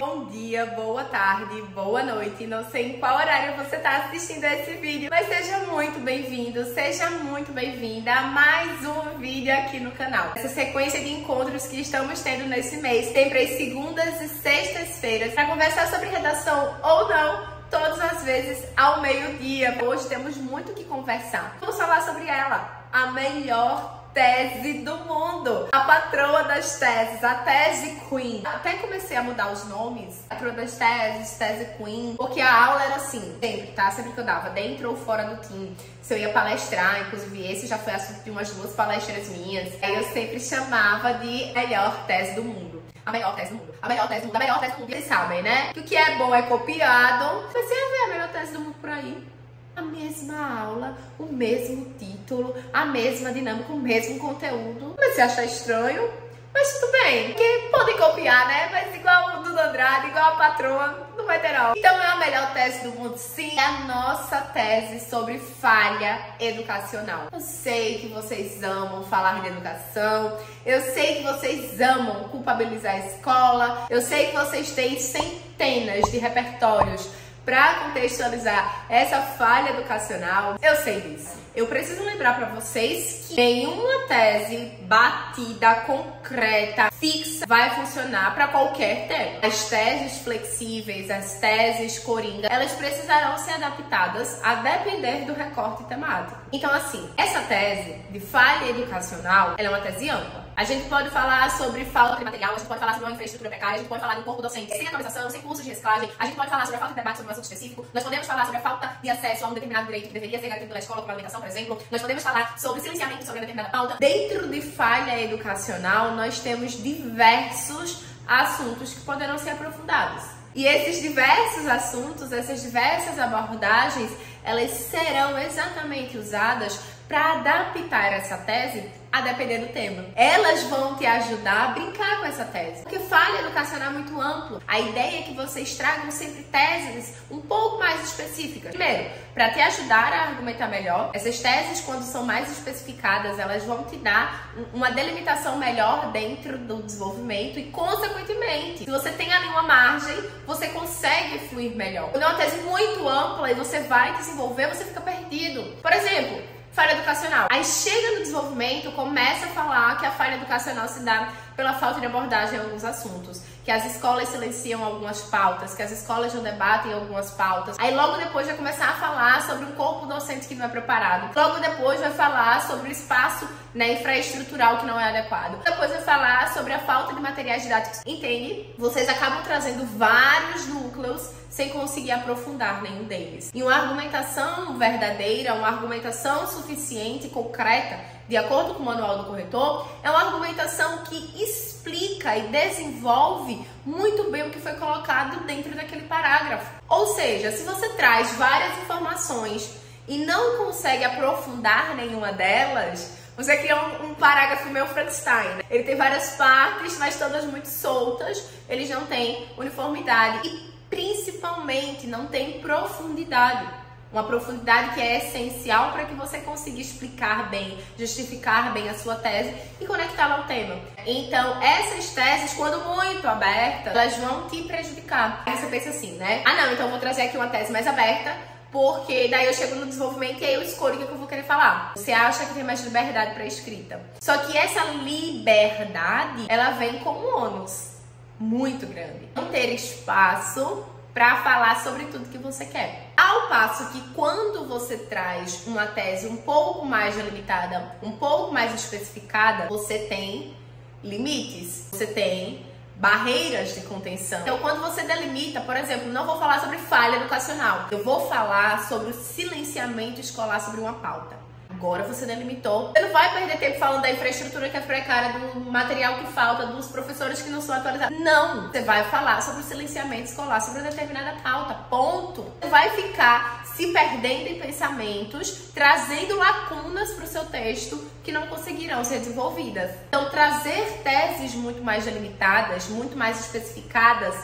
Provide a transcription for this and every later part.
bom dia, boa tarde, boa noite. Não sei em qual horário você está assistindo esse vídeo, mas seja muito bem-vindo, seja muito bem-vinda a mais um vídeo aqui no canal. Essa sequência de encontros que estamos tendo nesse mês, sempre às segundas e sextas-feiras, para conversar sobre redação ou não, todas as vezes ao meio-dia. Hoje temos muito o que conversar. Vamos falar sobre ela, a melhor tese do mundo, a patroa das teses, a Tese Queen. Até comecei a mudar os nomes, patroa das teses, Tese Queen, porque a aula era assim, sempre, tá? Sempre que eu dava, dentro ou fora do team, se eu ia palestrar, inclusive esse já foi assunto de umas 2 palestras minhas, aí eu sempre chamava de melhor tese do mundo. A melhor tese do mundo, a melhor tese do mundo, a melhor tese do mundo. Vocês sabem, né? Que o que é bom é copiado. Comecei a ver a melhor tese do mundo por aí. A mesma aula, o mesmo título, a mesma dinâmica, o mesmo conteúdo. Comecei a achar estranho, mas tudo bem, porque podem copiar, né? Mas igual o Dudu Andrade, igual a patroa, não vai ter não. Então é a melhor tese do mundo, sim, é a nossa tese sobre falha educacional. Eu sei que vocês amam falar de educação, eu sei que vocês amam culpabilizar a escola, eu sei que vocês têm centenas de repertórios para contextualizar essa falha educacional. Eu sei disso. Eu preciso lembrar para vocês que nenhuma tese batida, concreta, fixa vai funcionar para qualquer tema. As teses flexíveis, as teses coringa, elas precisarão ser adaptadas a depender do recorte temático. Então, assim, essa tese de falha educacional, ela é uma tese ampla. A gente pode falar sobre falta de material, a gente pode falar sobre uma infraestrutura precária, a gente pode falar de um corpo docente sem atualização, sem cursos de reciclagem, a gente pode falar sobre a falta de debate sobre um assunto específico, nós podemos falar sobre a falta de acesso a um determinado direito que deveria ser garantido pela escola, como a alimentação, por exemplo, nós podemos falar sobre silenciamento sobre uma determinada pauta. Dentro de falha educacional, nós temos diversos assuntos que poderão ser aprofundados. E esses diversos assuntos, essas diversas abordagens, elas serão exatamente usadas para adaptar essa tese a depender do tema. Elas vão te ajudar a brincar com essa tese. Porque falha educacional é muito amplo. A ideia é que vocês tragam sempre teses um pouco mais específicas. Primeiro, para te ajudar a argumentar melhor, essas teses, quando são mais especificadas, elas vão te dar uma delimitação melhor dentro do desenvolvimento e, consequentemente, se você tem ali uma margem, você consegue fluir melhor. Quando é uma tese muito ampla e você vai desenvolver, você fica perdido. Por exemplo, falha educacional. Aí chega no desenvolvimento, começa a falar que a falha educacional se dá pela falta de abordagem em alguns assuntos, que as escolas silenciam algumas pautas, que as escolas não debatem algumas pautas. Aí logo depois vai começar a falar sobre um corpo docente que não é preparado. Logo depois vai falar sobre o espaço, né, infraestrutural que não é adequado. Depois vai falar sobre a falta de materiais didáticos. Entende? Vocês acabam trazendo vários núcleos sem conseguir aprofundar nenhum deles. E uma argumentação verdadeira, uma argumentação suficiente e concreta, de acordo com o manual do corretor, é uma argumentação que explica e desenvolve muito bem o que foi colocado dentro daquele parágrafo. Ou seja, se você traz várias informações e não consegue aprofundar nenhuma delas, você cria um parágrafo meio Frankenstein. Ele tem várias partes, mas todas muito soltas, eles não têm uniformidade e principalmente não tem profundidade. Uma profundidade que é essencial para que você consiga explicar bem, justificar bem a sua tese e conectá-la ao tema. Então, essas teses, quando muito abertas, elas vão te prejudicar. Aí você pensa assim, né? Ah, não, então eu vou trazer aqui uma tese mais aberta, porque daí eu chego no desenvolvimento e aí eu escolho o que eu vou querer falar. Você acha que tem mais liberdade para escrita. Só que essa liberdade, ela vem com um ônus muito grande. Não ter espaço para falar sobre tudo que você quer. Ao passo que quando você traz uma tese um pouco mais delimitada, um pouco mais especificada, você tem limites, você tem barreiras de contenção. Então, quando você delimita, por exemplo, não vou falar sobre falha educacional, eu vou falar sobre o silenciamento escolar sobre uma pauta. Agora você delimitou. Você não vai perder tempo falando da infraestrutura que é precária, do material que falta, dos professores que não são atualizados. Não! Você vai falar sobre o silenciamento escolar, sobre uma determinada pauta. Ponto! Você vai ficar se perdendo em pensamentos, trazendo lacunas para o seu texto que não conseguirão ser desenvolvidas. Então, trazer teses muito mais delimitadas, muito mais especificadas,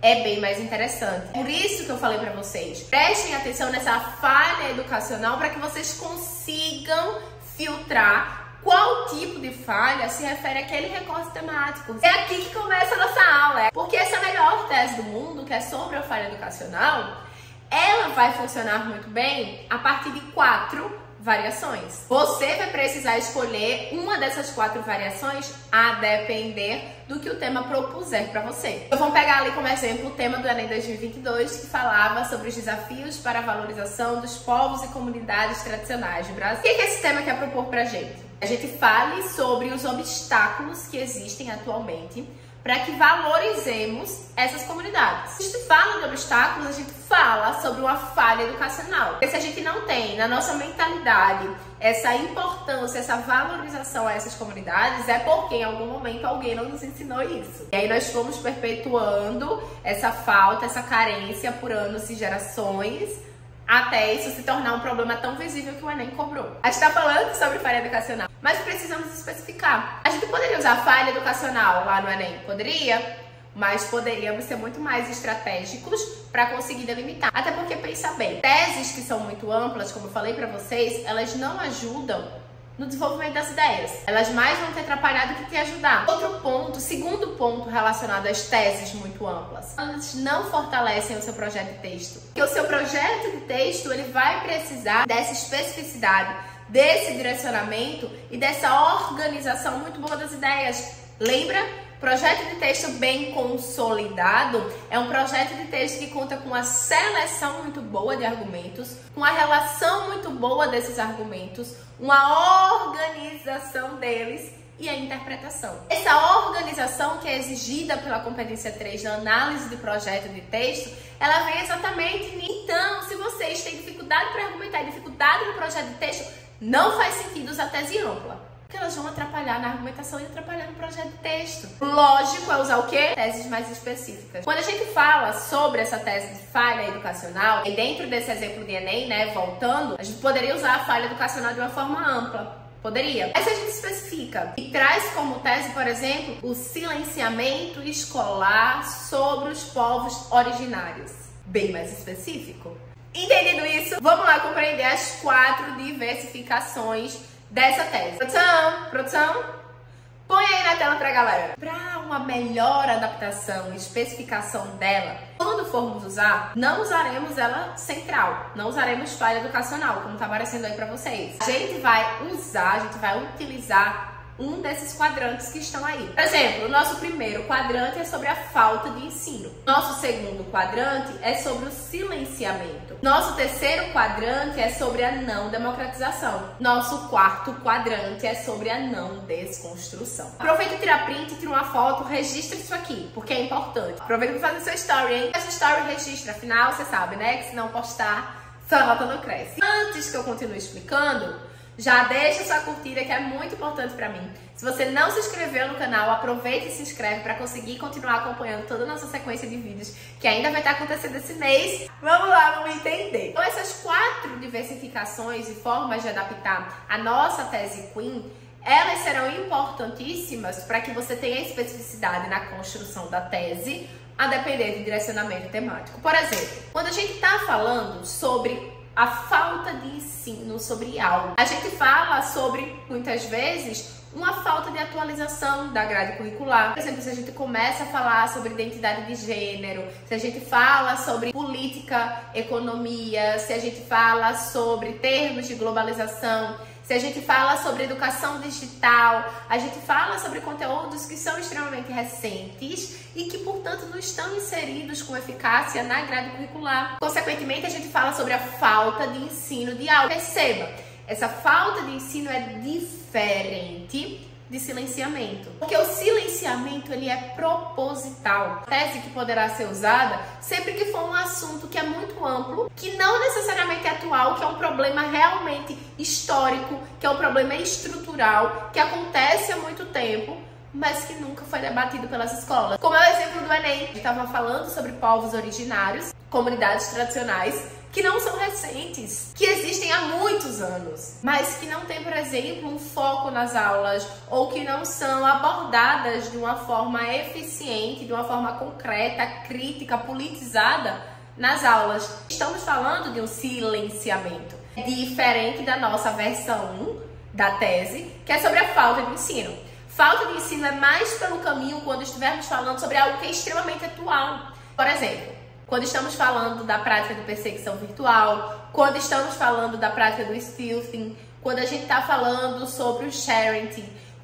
é bem mais interessante. Por isso que eu falei pra vocês, prestem atenção nessa falha educacional para que vocês consigam filtrar qual tipo de falha se refere àquele recorte temático. É aqui que começa a nossa aula, porque essa é a melhor tese do mundo, que é sobre a falha educacional, ela vai funcionar muito bem a partir de 4 variações. Você vai precisar escolher uma dessas 4 variações a depender do que o tema propuser para você. Então vamos pegar ali como exemplo o tema do Enem 2022, que falava sobre os desafios para a valorização dos povos e comunidades tradicionais do Brasil. O que esse tema quer propor pra gente? A gente fale sobre os obstáculos que existem atualmente para que valorizemos essas comunidades. Se a gente fala de obstáculos, a gente fala sobre uma falha educacional. Porque se a gente não tem na nossa mentalidade essa importância, essa valorização a essas comunidades, é porque em algum momento alguém não nos ensinou isso. E aí nós fomos perpetuando essa falta, essa carência por anos e gerações, até isso se tornar um problema tão visível que o Enem cobrou. A gente está falando sobre falha educacional, mas precisamos especificar. A gente poderia usar falha educacional lá no Enem? Poderia, mas poderíamos ser muito mais estratégicos para conseguir delimitar. Até porque, pensa bem, teses que são muito amplas, como eu falei para vocês, elas não ajudam no desenvolvimento das ideias. Elas mais vão te atrapalhar do que te ajudar. Outro ponto, segundo ponto relacionado às teses muito amplas. Elas não fortalecem o seu projeto de texto. Porque o seu projeto de texto, ele vai precisar dessa especificidade, desse direcionamento e dessa organização muito boa das ideias. Lembra? Projeto de texto bem consolidado é um projeto de texto que conta com a seleção muito boa de argumentos, com a relação muito boa desses argumentos, uma organização deles e a interpretação. Essa organização que é exigida pela competência 3 na análise de projeto de texto, ela vem exatamente nisso. Então, se vocês têm dificuldade para argumentar e dificuldade no projeto de texto, não faz sentido usar tese ampla, porque elas vão atrapalhar na argumentação e atrapalhar no projeto de texto. Lógico é usar o quê? Teses mais específicas. Quando a gente fala sobre essa tese de falha educacional, e dentro desse exemplo de Enem, né, voltando, a gente poderia usar a falha educacional de uma forma ampla. Poderia. Mas se a gente especifica e traz como tese, por exemplo, o silenciamento escolar sobre os povos originários. Bem mais específico. Entendido isso, vamos lá compreender as 4 diversificações dessa tese. Produção, põe aí na tela pra galera. Para uma melhor adaptação e especificação dela, quando formos usar, não usaremos ela central, não usaremos falha educacional, como tá aparecendo aí pra vocês. A gente vai utilizar um desses quadrantes que estão aí. Por exemplo, o nosso primeiro quadrante é sobre a falta de ensino. Nosso segundo quadrante é sobre o silenciamento. Nosso terceiro quadrante é sobre a não democratização. Nosso quarto quadrante é sobre a não desconstrução. Aproveita e tira print, tira uma foto, registra isso aqui, porque é importante. Aproveita para fazer seu story, hein? Essa story registra, afinal, você sabe, né? Que se não postar, sua nota não cresce. Antes que eu continue explicando, já deixa sua curtida, que é muito importante pra mim. Se você não se inscreveu no canal, aproveita e se inscreve para conseguir continuar acompanhando toda a nossa sequência de vídeos que ainda vai estar acontecendo esse mês. Vamos lá, vamos entender. Então essas 4 diversificações e formas de adaptar a nossa tese Queen, elas serão importantíssimas para que você tenha especificidade na construção da tese, a depender de direcionamento temático. Por exemplo, quando a gente está falando sobre a falta de ensino sobre algo, a gente fala sobre, muitas vezes, uma falta de atualização da grade curricular. Por exemplo, se a gente começa a falar sobre identidade de gênero, se a gente fala sobre política, economia, se a gente fala sobre termos de globalização, se a gente fala sobre educação digital, a gente fala sobre conteúdos que são extremamente recentes e que, portanto, não estão inseridos com eficácia na grade curricular. Consequentemente, a gente fala sobre a falta de ensino de algo. Perceba, essa falta de ensino é diferente de silenciamento, porque o silenciamento ele é proposital. Tese que poderá ser usada sempre que for um assunto que é muito amplo, que não necessariamente é atual, que é um problema realmente histórico, que é um problema estrutural, que acontece há muito tempo, mas que nunca foi debatido pelas escolas. Como é o exemplo do Enem, a gente estava falando sobre povos originários, comunidades tradicionais, que não são recentes, que existem há muitos anos, mas que não tem, por exemplo, um foco nas aulas ou que não são abordadas de uma forma eficiente, de uma forma concreta, crítica, politizada nas aulas. Estamos falando de um silenciamento diferente da nossa versão 1 da tese, que é sobre a falta de ensino. Falta de ensino é mais pelo caminho quando estivermos falando sobre algo que é extremamente atual. Por exemplo, quando estamos falando da prática de perseguição virtual, quando estamos falando da prática do stealthing, quando a gente está falando sobre o sharing,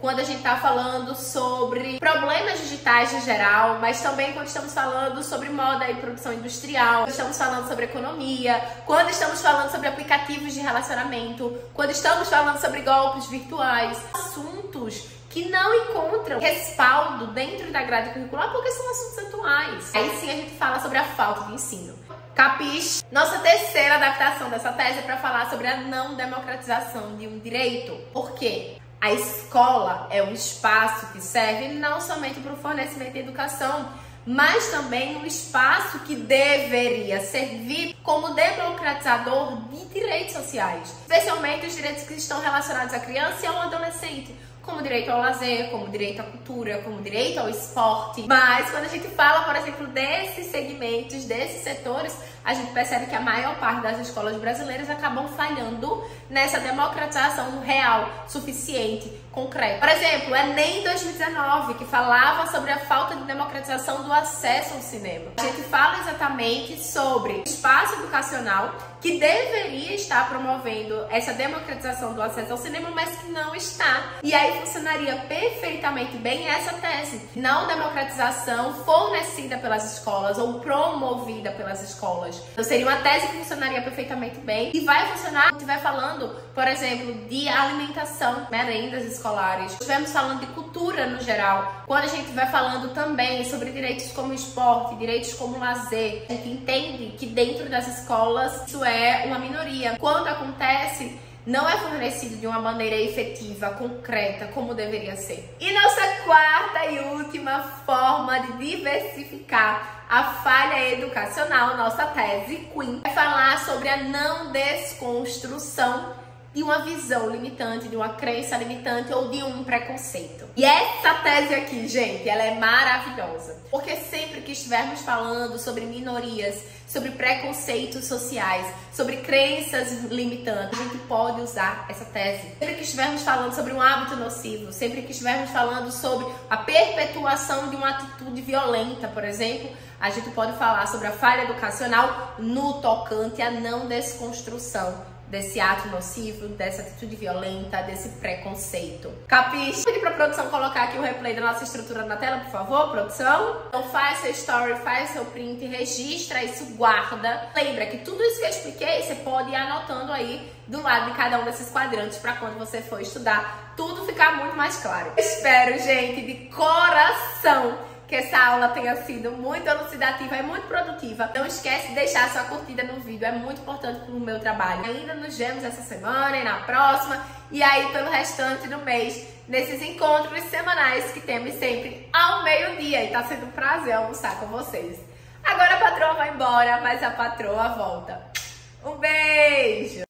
quando a gente está falando sobre problemas digitais em geral, mas também quando estamos falando sobre moda e produção industrial, quando estamos falando sobre economia, quando estamos falando sobre aplicativos de relacionamento, quando estamos falando sobre golpes virtuais, assuntos que não encontram respaldo dentro da grade curricular porque são assuntos atuais. Aí sim a gente fala sobre a falta de ensino. Capiche? Nossa terceira adaptação dessa tese é para falar sobre a não democratização de um direito. Por quê? A escola é um espaço que serve não somente para o fornecimento de educação, mas também um espaço que deveria servir como democratizador de direitos sociais, especialmente os direitos que estão relacionados à criança e ao adolescente, como direito ao lazer, como direito à cultura, como direito ao esporte. Mas quando a gente fala, por exemplo, desses segmentos, desses setores, a gente percebe que a maior parte das escolas brasileiras acabam falhando nessa democratização real, suficiente, concreta. Por exemplo, o Enem 2019, que falava sobre a falta de democratização do acesso ao cinema. A gente fala exatamente sobre o espaço educacional que deveria estar promovendo essa democratização do acesso ao cinema, mas que não está. E aí funcionaria perfeitamente bem essa tese. Não democratização fornecida pelas escolas ou promovida pelas escolas. Então seria uma tese que funcionaria perfeitamente bem e vai funcionar quando estiver falando, por exemplo, de alimentação, merendas escolares. Estivemos falando de cultura no geral. Quando a gente estiver falando também sobre direitos como esporte, direitos como lazer, a gente entende que dentro das escolas isso é uma minoria. Quando acontece, não é fornecido de uma maneira efetiva, concreta, como deveria ser. E nossa quarta e última forma de diversificar a falha educacional, nossa tese Queen, é falar sobre a não desconstrução de uma visão limitante, de uma crença limitante ou de um preconceito. E essa tese aqui, gente, ela é maravilhosa. Porque sempre que estivermos falando sobre minorias, sobre preconceitos sociais, sobre crenças limitantes, a gente pode usar essa tese. Sempre que estivermos falando sobre um hábito nocivo, sempre que estivermos falando sobre a perpetuação de uma atitude violenta, por exemplo, a gente pode falar sobre a falha educacional no tocante à não desconstrução desse ato nocivo, dessa atitude violenta, desse preconceito. Capiche? Vou pedir pra produção colocar aqui o replay da nossa estrutura na tela, por favor, produção. Então faz seu story, faz seu print, registra isso, guarda. Lembra que tudo isso que eu expliquei, você pode ir anotando aí do lado de cada um desses quadrantes para quando você for estudar, tudo ficar muito mais claro. Espero, gente, de coração, que essa aula tenha sido muito elucidativa e muito produtiva. Não esquece de deixar sua curtida no vídeo, é muito importante para o meu trabalho. Ainda nos vemos essa semana e na próxima, e aí pelo restante do mês, nesses encontros semanais que temos sempre ao meio-dia. E tá sendo um prazer almoçar com vocês. Agora a patroa vai embora, mas a patroa volta. Um beijo!